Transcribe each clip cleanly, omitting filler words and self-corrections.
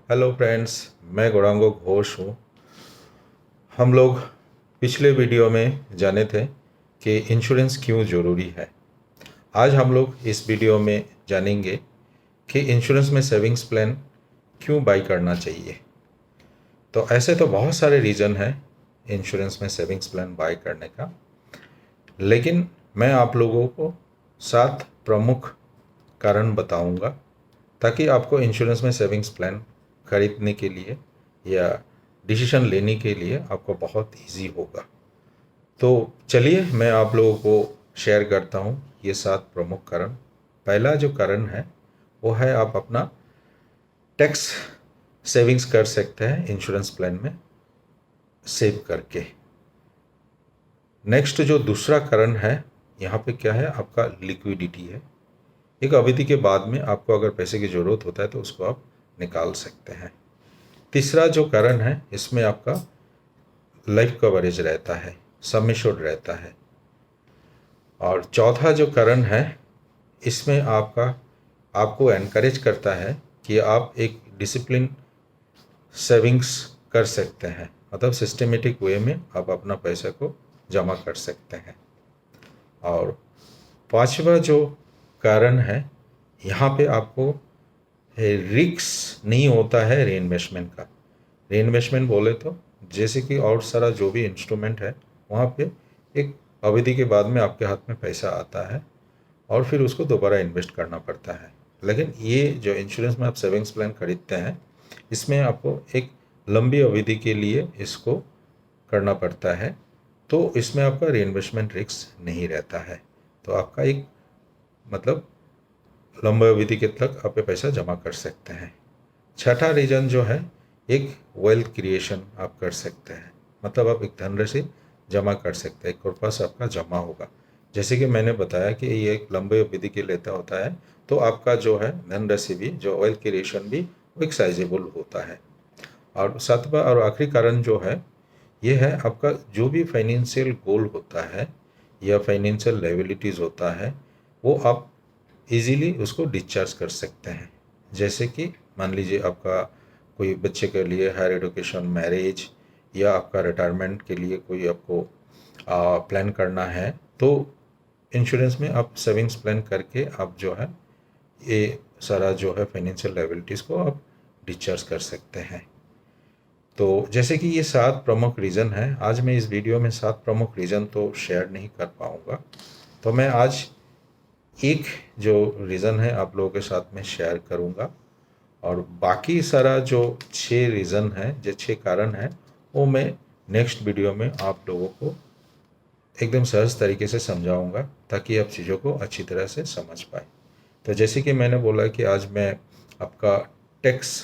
Hello friends, मैं गौरांगो घोष हूँ। हम लोग पिछले वीडियो में जाने थे कि इंश्योरेंस क्यों ज़रूरी है। आज हम लोग इस वीडियो में जानेंगे कि इंश्योरेंस में सेविंग्स प्लान क्यों बाई करना चाहिए। तो ऐसे तो बहुत सारे रीज़न हैं इंश्योरेंस में सेविंग्स प्लान बाई करने का, लेकिन मैं आप लोगों को 7 प्रमुख कारण बताऊंगा ताकि आपको इंश्योरेंस में सेविंग्स प्लान खरीदने के लिए या डिसीजन लेने के लिए आपको बहुत इजी होगा। तो चलिए मैं आप लोगों को शेयर करता हूँ ये 7 प्रमुख कारण। पहला जो कारण है वो है आप अपना टैक्स सेविंग्स कर सकते हैं इंश्योरेंस प्लान में सेव करके। नेक्स्ट जो दूसरा कारण है यहाँ पे क्या है, आपका लिक्विडिटी है। एक अवधि के बाद में आपको अगर पैसे की ज़रूरत होता है तो उसको आप निकाल सकते हैं। तीसरा जो कारण है इसमें आपका लाइफ कवरेज रहता है, सम एश्योर्ड रहता है। और चौथा जो कारण है इसमें आपको एनकरेज करता है कि आप एक डिसिप्लिन सेविंग्स कर सकते हैं, मतलब सिस्टमेटिक वे में आप अपना पैसा को जमा कर सकते हैं। और पांचवा जो कारण है यहाँ पे आपको रिस्क नहीं होता है री इन्वेस्टमेंट का। री इन्वेस्टमेंट बोले तो जैसे कि और सारा जो भी इंस्ट्रूमेंट है वहाँ पे एक अवधि के बाद में आपके हाथ में पैसा आता है और फिर उसको दोबारा इन्वेस्ट करना पड़ता है। लेकिन ये जो इंश्योरेंस में आप सेविंग्स प्लान खरीदते हैं इसमें आपको एक लंबी अवधि के लिए इसको करना पड़ता है, तो इसमें आपका री इन्वेस्टमेंट रिस्क नहीं रहता है। तो आपका एक मतलब लंबी अवधि के तक आप पैसा जमा कर सकते हैं। छठा रीज़न जो है, एक वेल्थ क्रिएशन आप कर सकते हैं, मतलब आप एक धनराशि जमा कर सकते हैं, एक कॉर्पस आपका जमा होगा। जैसे कि मैंने बताया कि ये एक लंबे अवधि के लेता होता है, तो आपका जो है धनराशि भी, जो वेल्थ क्रिएशन भी, वो एक साइजेबल होता है। और सातवां और आखिरी कारण जो है ये है, आपका जो भी फाइनेंशियल गोल होता है या फाइनेंशियल लायबिलिटीज़ होता है वो आप इजीली उसको डिस्चार्ज कर सकते हैं। जैसे कि मान लीजिए आपका कोई बच्चे के लिए हायर एजुकेशन, मैरिज या आपका रिटायरमेंट के लिए कोई आपको प्लान करना है, तो इंश्योरेंस में आप सेविंग्स प्लान करके आप जो है ये सारा जो है फाइनेंशियल लायबिलिटीज़ को आप डिस्चार्ज कर सकते हैं। तो जैसे कि ये 7 प्रमुख रीज़न हैं, आज मैं इस वीडियो में 7 प्रमुख रीज़न तो शेयर नहीं कर पाऊँगा, तो मैं आज एक जो रीज़न है आप लोगों के साथ में शेयर करूँगा और बाकी सारा जो 6 रीज़न है, जो 6 कारण हैं, वो मैं नेक्स्ट वीडियो में आप लोगों को एकदम सहज तरीके से समझाऊँगा ताकि आप चीज़ों को अच्छी तरह से समझ पाए। तो जैसे कि मैंने बोला कि आज मैं आपका टैक्स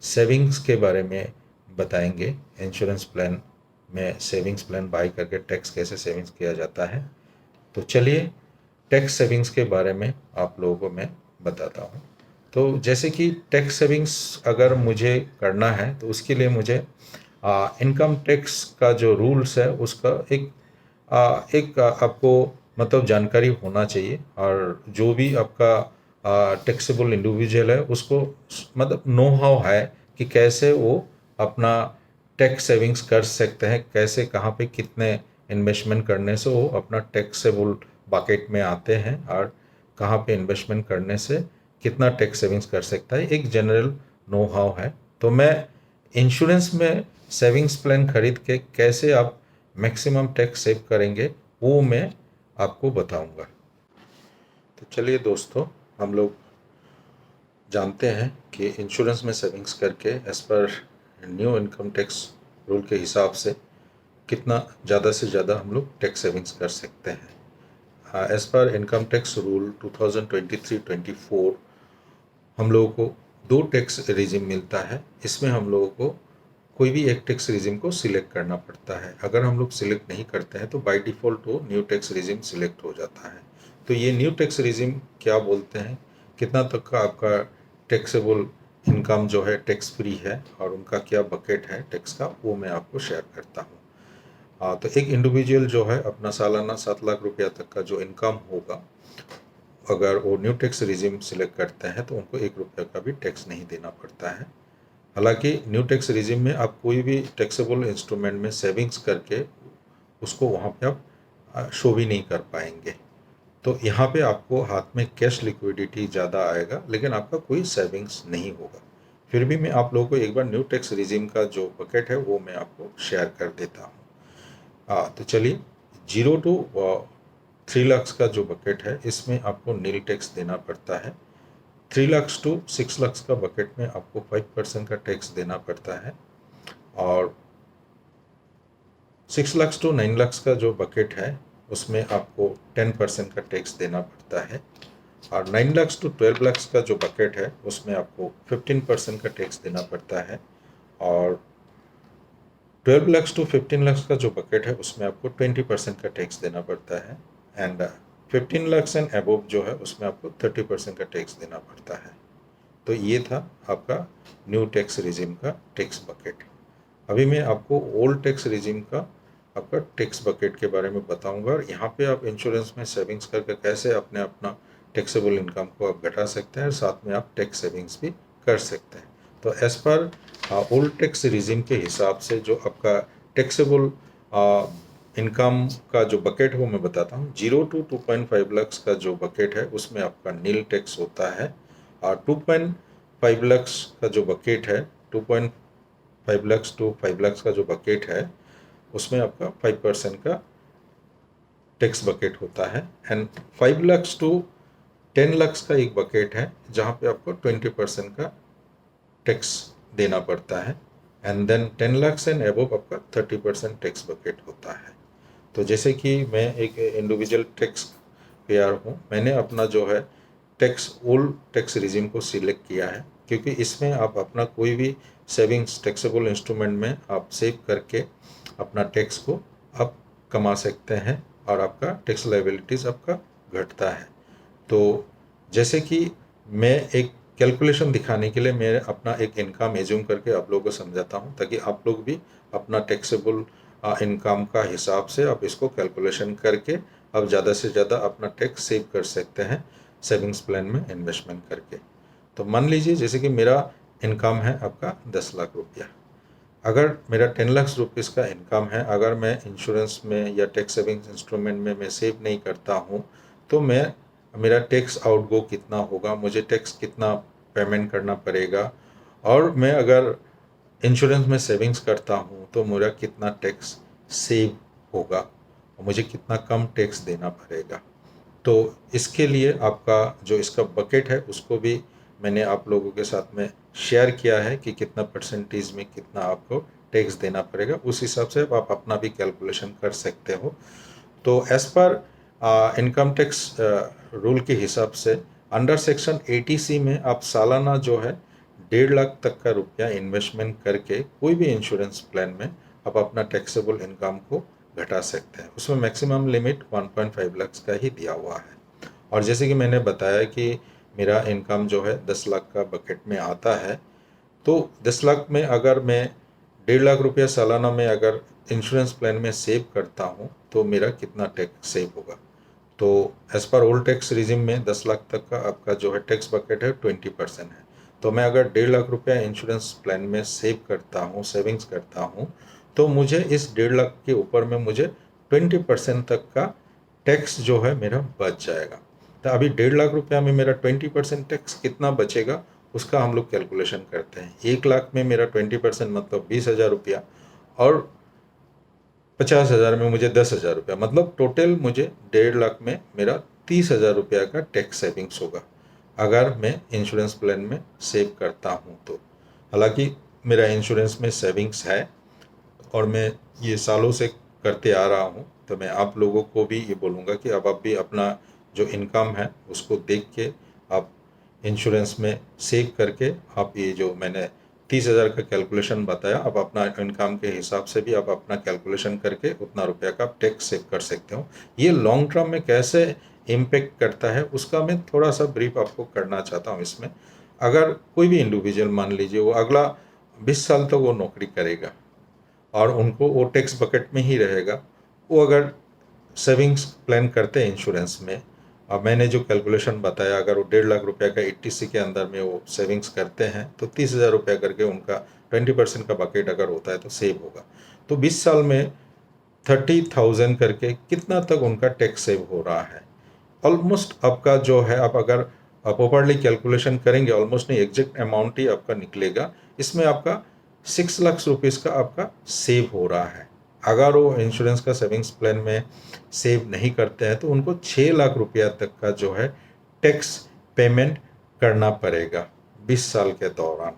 सेविंग्स के बारे में बताएंगे। इंश्योरेंस प्लान में सेविंग्स प्लान बाई करके टैक्स कैसे सेविंग्स किया जाता है। तो चलिए टैक्स सेविंग्स के बारे में आप लोगों को मैं बताता हूँ। तो जैसे कि टैक्स सेविंग्स अगर मुझे करना है तो उसके लिए मुझे इनकम टैक्स का जो रूल्स है उसका आपको मतलब जानकारी होना चाहिए, और जो भी आपका टैक्सेबल इंडिविजुअल है उसको मतलब नो हाउ है कि कैसे वो अपना टैक्स सेविंग्स कर सकते हैं, कैसे कहाँ पे कितने इन्वेस्टमेंट करने से वो अपना टैक्सेबल बकेट में आते हैं और कहाँ पे इन्वेस्टमेंट करने से कितना टैक्स सेविंग्स कर सकता है, एक जनरल नो हाउ है। तो मैं इंश्योरेंस में सेविंग्स प्लान खरीद के कैसे आप मैक्सिमम टैक्स सेव करेंगे वो मैं आपको बताऊंगा। तो चलिए दोस्तों, हम लोग जानते हैं कि इंश्योरेंस में सेविंग्स करके as per new income tax rule के हिसाब से कितना ज़्यादा से ज़्यादा हम लोग टैक्स सेविंग्स कर सकते हैं। As per income tax rule 2023-24 हम लोगों को 2 टैक्स रिजिम मिलता है। इसमें हम लोगों को कोई भी एक टैक्स रिजिम को सिलेक्ट करना पड़ता है। अगर हम लोग सिलेक्ट नहीं करते हैं तो बाय डिफ़ॉल्ट वो न्यू टैक्स रिजिम सिलेक्ट हो जाता है। तो ये न्यू टैक्स रिजिम क्या बोलते हैं, कितना तक का आपका टैक्सेबल इनकम जो है टैक्स फ्री है और उनका क्या बकेट है टैक्स का, वो मैं आपको शेयर करता हूँ। तो एक इंडिविजुअल जो है अपना सालाना 7 लाख रुपया तक का जो इनकम होगा, अगर वो न्यू टैक्स रिजिम सिलेक्ट करते हैं तो उनको 1 रुपया का भी टैक्स नहीं देना पड़ता है। हालांकि न्यू टैक्स रिजिम में आप कोई भी टैक्सेबल इंस्ट्रूमेंट में सेविंग्स करके उसको वहाँ पे आप शो भी नहीं कर पाएंगे। तो यहाँ पे आपको हाथ में कैश लिक्विडिटी ज़्यादा आएगा, लेकिन आपका कोई सेविंग्स नहीं होगा। फिर भी मैं आप लोगों को एक बार न्यू टैक्स रिजिम का जो बकेट है वो मैं आपको शेयर कर देता हूँ। तो चलिए, 0 to 3 लाख का जो बकेट है इसमें आपको नील टैक्स देना पड़ता है। 3 लाख to 6 लाख का बकेट में आपको 5% का टैक्स देना पड़ता है, और 6 लाख to 9 लाख का जो बकेट है उसमें आपको 10% का टैक्स देना पड़ता है, और 9 लाख to 12 लाख का जो बकेट है उसमें आपको 15% का टैक्स देना पड़ता है, और 12 लाख to 15 लाख का जो बकेट है उसमें आपको 20% का टैक्स देना पड़ता है, एंड 15 लाख एंड अबव जो है उसमें आपको 30% का टैक्स देना पड़ता है। तो ये था आपका न्यू टैक्स रिजिम का टैक्स बकेट। अभी मैं आपको ओल्ड टैक्स रिजिम का आपका टैक्स बकेट के बारे में बताऊंगा, और यहाँ पे आप इंश्योरेंस में सेविंग्स करके कैसे अपना टैक्सेबल इनकम को आप घटा सकते हैं, और साथ में आप टैक्स सेविंग्स भी कर सकते हैं। तो as per old tax regime के हिसाब से जो आपका टैक्सेबल इनकम का जो बकेट है वो मैं बताता हूँ। 0 to 2.5 लाख का जो बकेट है उसमें आपका नील टैक्स होता है, और 2.5 लाख का जो बकेट है, 2.5 लाख to 5 लाख का जो बकेट है उसमें आपका 5% का टैक्स बकेट होता है, एंड 5 लाख to 10 लाख का एक बकेट है जहाँ पे आपको 20% का टैक्स देना पड़ता है, and then 10 lakh and above आपका 30% टैक्स बकेट होता है। तो जैसे कि मैं एक इंडिविजुअल टैक्स पेयर हूँ, मैंने अपना जो है ओल्ड टैक्स रिजिम को सिलेक्ट किया है, क्योंकि इसमें आप अपना कोई भी सेविंग्स टैक्सेबल इंस्ट्रूमेंट में आप सेव करके अपना टैक्स को आप कमा सकते हैं, और आपका टैक्स लायबिलिटीज़ आपका घटता है। तो जैसे कि मैं एक कैलकुलेशन दिखाने के लिए मैं अपना एक इनकम एज्यूम करके आप लोगों को समझाता हूँ, ताकि आप लोग भी अपना टैक्सेबल इनकम का हिसाब से आप इसको कैलकुलेशन करके आप ज़्यादा से ज़्यादा अपना टैक्स सेव कर सकते हैं सेविंग्स प्लान में इन्वेस्टमेंट करके। तो मान लीजिए जैसे कि मेरा इनकम है आपका 10 लाख रुपया, अगर मेरा 10 लाख रुपीज़ का इनकम है, अगर मैं इंश्योरेंस में या टैक्स सेविंग्स इंस्ट्रूमेंट में मैं सेव नहीं करता हूँ, तो मेरा टैक्स आउटगो कितना होगा, मुझे टैक्स कितना पेमेंट करना पड़ेगा, और मैं अगर इंश्योरेंस में सेविंग्स करता हूँ तो मेरा कितना टैक्स सेव होगा, और मुझे कितना कम टैक्स देना पड़ेगा। तो इसके लिए आपका जो इसका बकेट है उसको भी मैंने आप लोगों के साथ में शेयर किया है कि कितना परसेंटेज में कितना आपको टैक्स देना पड़ेगा, उस हिसाब से आप अपना भी कैलकुलेशन कर सकते हो। तो as per income tax rule के हिसाब से अंडर सेक्शन 80C में आप सालाना जो है 1.5 लाख तक का रुपया इन्वेस्टमेंट करके कोई भी इंश्योरेंस प्लान में आप अपना टैक्सेबल इनकम को घटा सकते हैं। उसमें मैक्सिमम लिमिट 1.5 लाख का ही दिया हुआ है, और जैसे कि मैंने बताया कि मेरा इनकम जो है 10 लाख का बकेट में आता है, तो 10 लाख में अगर मैं 1.5 लाख रुपया सालाना में अगर इंश्योरेंस प्लान में सेव करता हूँ तो मेरा कितना टैक्स सेव होगा। तो as per old tax regime में 10 लाख तक का आपका जो है टैक्स बकेट है 20% है। तो मैं अगर 1.5 लाख रुपया इंश्योरेंस प्लान में सेव करता हूँ, सेविंग्स करता हूँ, तो मुझे इस 1.5 लाख के ऊपर में मुझे 20% तक का टैक्स जो है मेरा बच जाएगा। तो अभी 1.5 लाख रुपया में मेरा 20% टैक्स कितना बचेगा उसका हम लोग कैलकुलेशन करते हैं। 1 लाख में मेरा 20% मतलब 20,000 रुपया, और 50,000 में मुझे 10,000 रुपया, मतलब टोटल मुझे 1.5 लाख में मेरा 30,000 रुपया का टैक्स सेविंग्स होगा अगर मैं इंश्योरेंस प्लान में सेव करता हूँ तो। हालांकि मेरा इंश्योरेंस में सेविंग्स है और मैं ये सालों से करते आ रहा हूँ, तो मैं आप लोगों को भी ये बोलूँगा कि अब आप भी अपना जो इनकम है उसको देख के आप इंश्योरेंस में सेव करके आप ये जो मैंने 30,000 का कैलकुलेशन बताया, आप अपना इनकम के हिसाब से भी आप अपना कैलकुलेशन करके उतना रुपया का टैक्स सेव कर सकते हो। ये लॉन्ग टर्म में कैसे इम्पेक्ट करता है उसका मैं थोड़ा सा ब्रीफ आपको करना चाहता हूँ। इसमें अगर कोई भी इंडिविजुअल मान लीजिए वो अगला 20 साल तक वो नौकरी करेगा और उनको वो टैक्स बकेट में ही रहेगा, वो अगर सेविंग्स प्लान करते हैं इंश्योरेंस में अब मैंने जो कैलकुलेशन बताया, अगर वो 1.5 लाख रुपए का 80C के अंदर में वो सेविंग्स करते हैं तो 30,000 रुपये करके उनका 20% का बकेट अगर होता है तो सेव होगा। तो 20 साल में 30,000 करके कितना तक उनका टैक्स सेव हो रहा है। ऑलमोस्ट आपका जो है, आप अगर प्रॉपरली कैलकुलेशन करेंगे ऑलमोस्ट नहीं, एग्जैक्ट अमाउंट ही आपका निकलेगा। इसमें आपका 6 लाख रुपीज़ का आपका सेव हो रहा है। अगर वो इंश्योरेंस का सेविंग्स प्लान में सेव नहीं करते हैं तो उनको 6 लाख रुपया तक का जो है टैक्स पेमेंट करना पड़ेगा 20 साल के दौरान।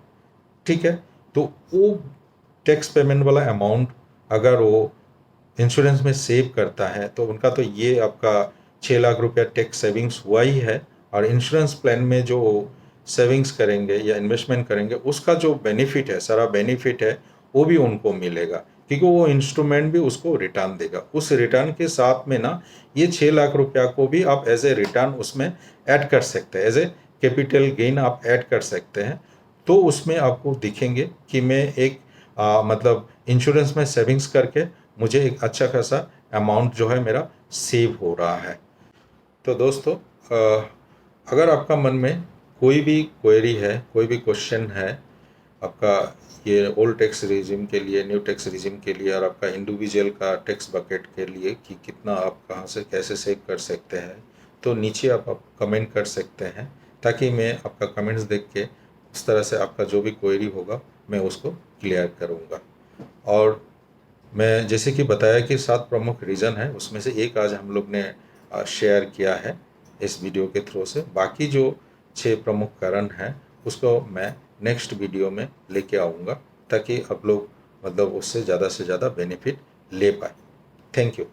ठीक है, तो वो टैक्स पेमेंट वाला अमाउंट अगर वो इंश्योरेंस में सेव करता है तो उनका तो ये आपका 6 लाख रुपया टैक्स सेविंग्स हुआ ही है, और इंश्योरेंस प्लान में जो सेविंग्स करेंगे या इन्वेस्टमेंट करेंगे उसका जो बेनिफिट है, सारा बेनिफिट है, वो भी उनको मिलेगा, क्योंकि वो इंस्ट्रूमेंट भी उसको रिटर्न देगा। उस रिटर्न के साथ में ना ये 6 लाख रुपया को भी आप एज ए रिटर्न उसमें ऐड कर सकते हैं, एज ए कैपिटल गेन आप ऐड कर सकते हैं। तो उसमें आपको दिखेंगे कि मैं एक मतलब इंश्योरेंस में सेविंग्स करके मुझे एक अच्छा खासा अमाउंट जो है मेरा सेव हो रहा है। तो दोस्तों, अगर आपका मन में कोई भी क्वेरी है, कोई भी क्वेश्चन है आपका ये ओल्ड टैक्स रिजिम के लिए, न्यू टैक्स रिजिम के लिए, और आपका इंडिविजुअल का टैक्स बकेट के लिए कि कितना आप कहाँ से कैसे सेव कर सकते हैं, तो नीचे आप कमेंट कर सकते हैं, ताकि मैं आपका कमेंट्स देख के उस तरह से आपका जो भी क्वेरी होगा मैं उसको क्लियर करूँगा। और मैं जैसे कि बताया कि 7 प्रमुख रीज़न है, उसमें से एक आज हम लोग ने शेयर किया है इस वीडियो के थ्रू से। बाकी जो 6 प्रमुख कारण हैं उसको मैं नेक्स्ट वीडियो में लेके आऊँगा, ताकि आप लोग मतलब उससे ज़्यादा से ज़्यादा बेनिफिट ले पाए। Thank you.